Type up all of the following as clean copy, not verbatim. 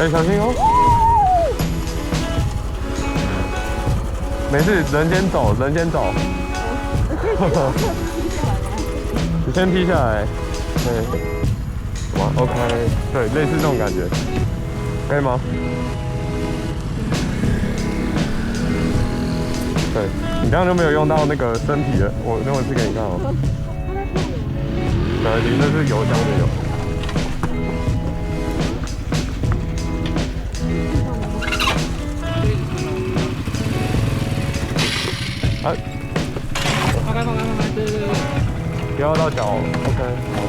哎，小心哦！没事，人先走，人先走。你先踢下来，对，哇 ，OK， 对，类似这种感觉，可以吗？对，你刚刚就没有用到那个身体的，我用一次给你看哦。没关系，那是油箱的油。啊，放开，对，不要到脚 ，OK， 好。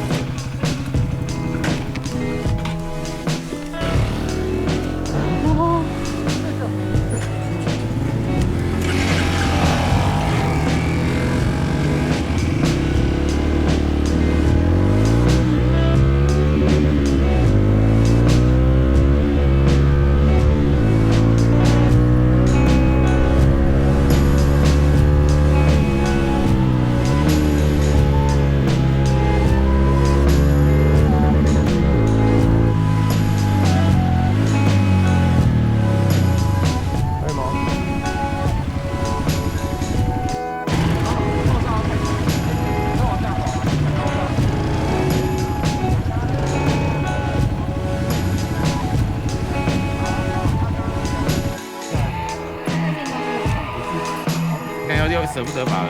又舍不得拔了。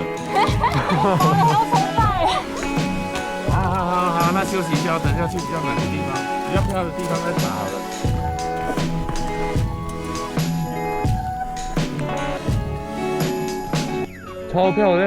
好，那休息一下，等下去比较难的地方，比较漂亮的地方再拔好了。超漂亮！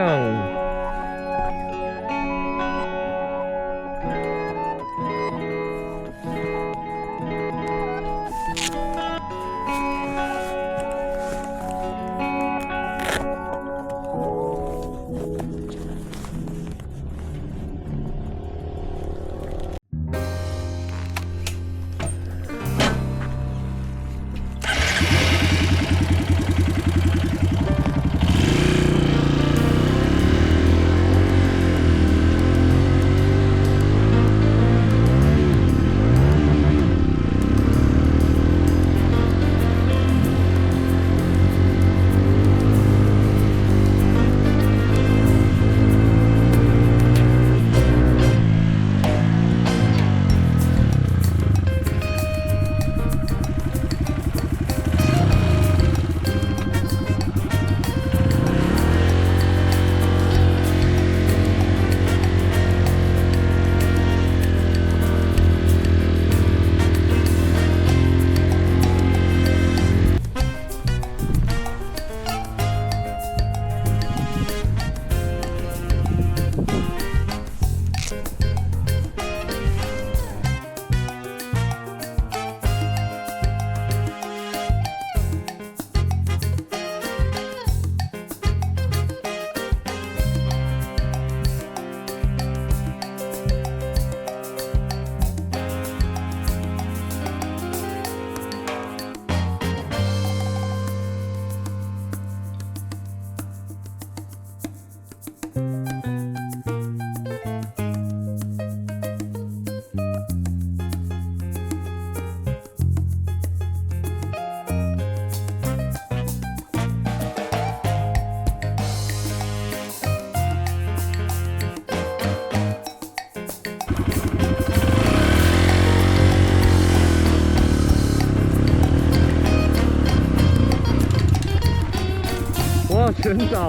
哇，全岛啊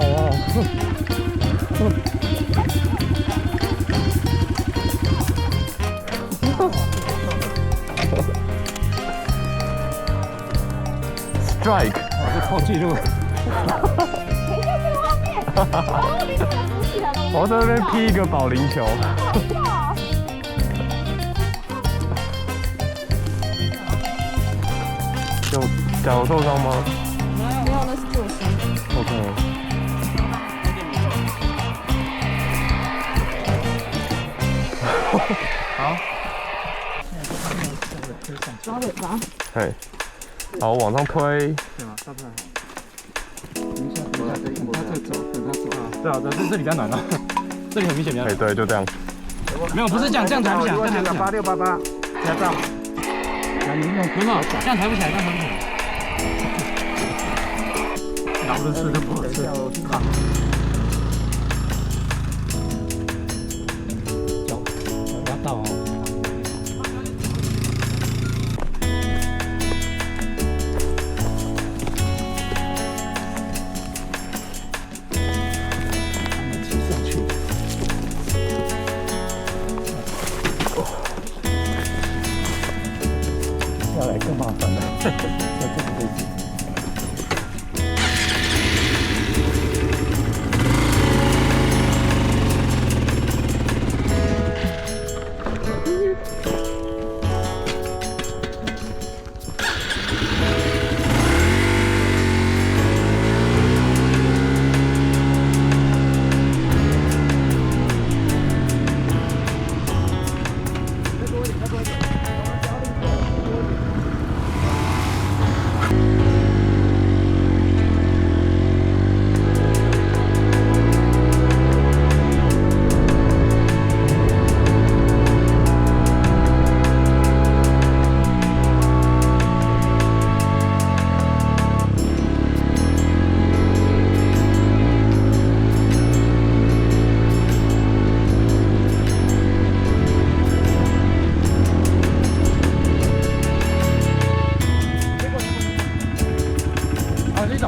！Strike， 这破纪录。等一下这个画面，哦，你怎么浮起来了？我在那边劈一个保龄球。有脚受伤吗？没有，那是救生。OK。好。抓尾巴。嘿，好，往上推。对吗？差不多好。等一下，他再走，等他走啊。对啊，这里比较难啊，这里很明显比较难。对，就这样。没有，不是这样才不想，这样才不想。8688，加上。没有，这样抬不起来，这样抬不起来。老的吃的不好吃。脚不要到哦。下来更麻烦了，在这个位置。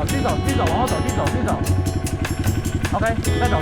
继续走，往后走，继续走。OK， 再走。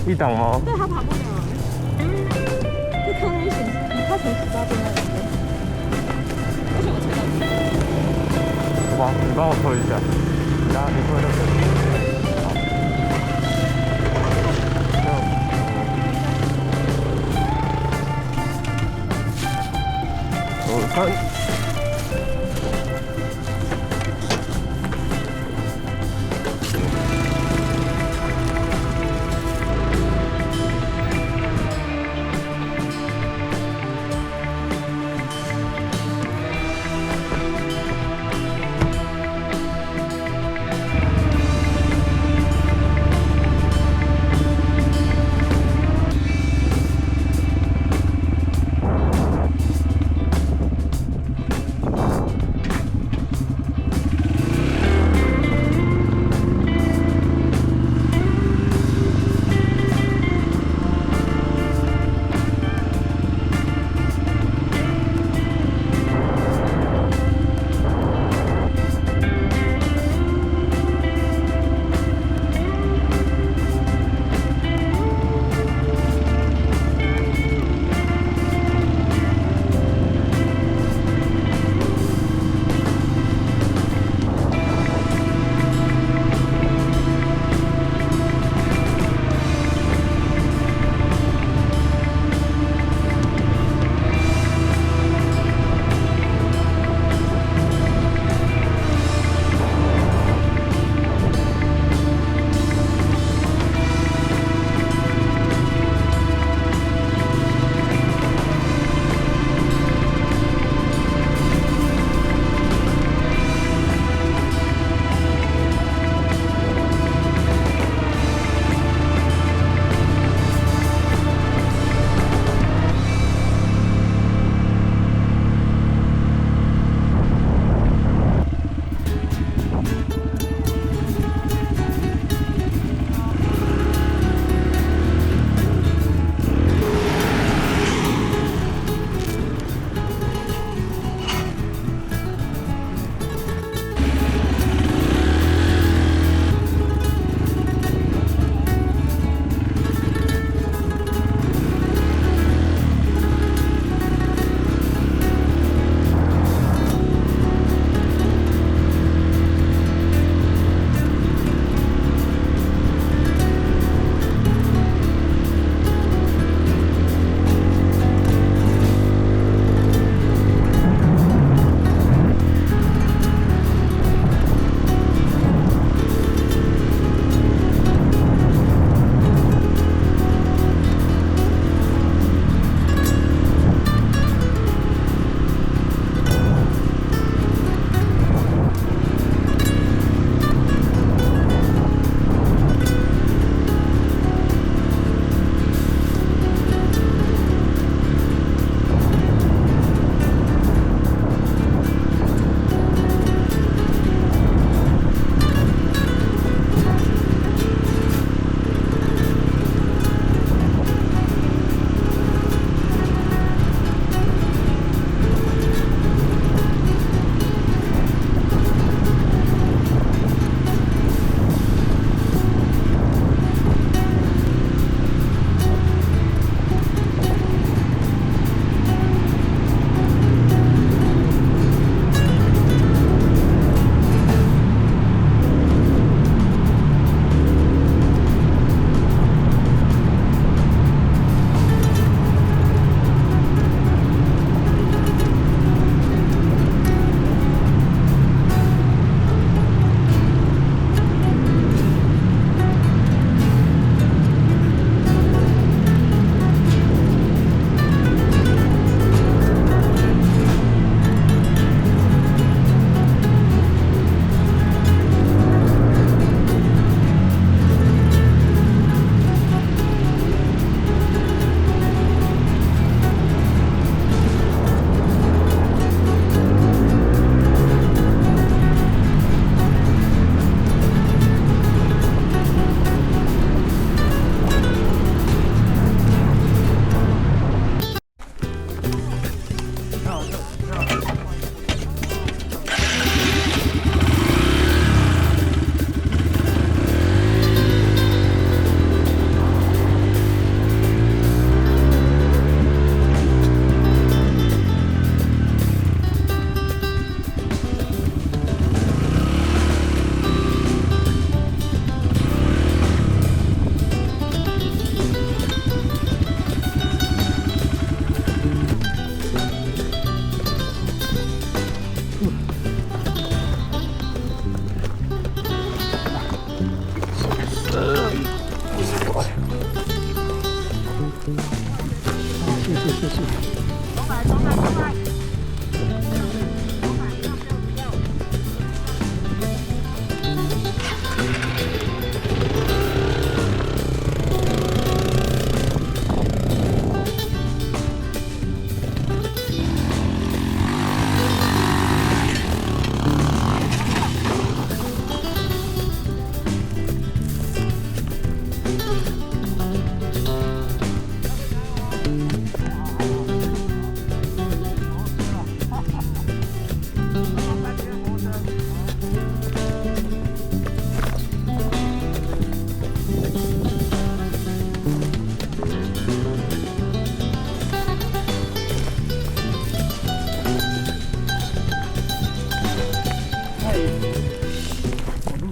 一档吗？对他跑不了，就看那显示，他从18变到2分，而且我踩到底。好吧，你帮我拖一下，然后你拖那个。好。3。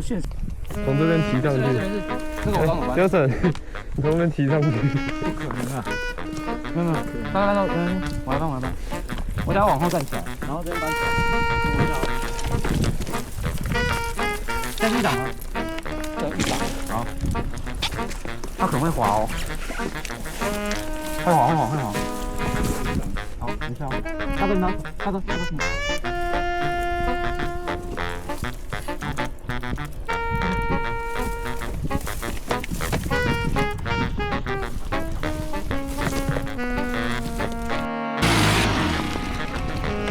现实。从这边提上去。这个我刚走完。Jason，你从那边提上去。不可能啊！没有，来，我来帮，我等下往后站起来，然后这边搬起来。再一档啊！再一档。好。它可能会滑哦。会滑。好，等一下哦。大哥，大哥。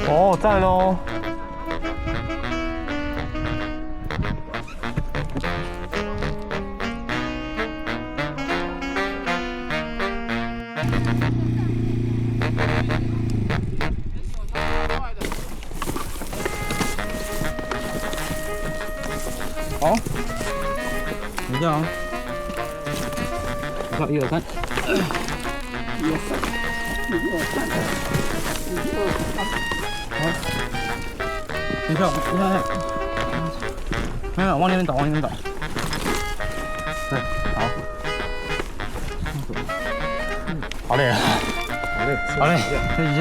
哦，赞哦！好，等一下啊！我看1、2、3，1、2、3，1、2、3，好，等一下，没有，往那边倒。对，好，好累啊，好累，休息一下。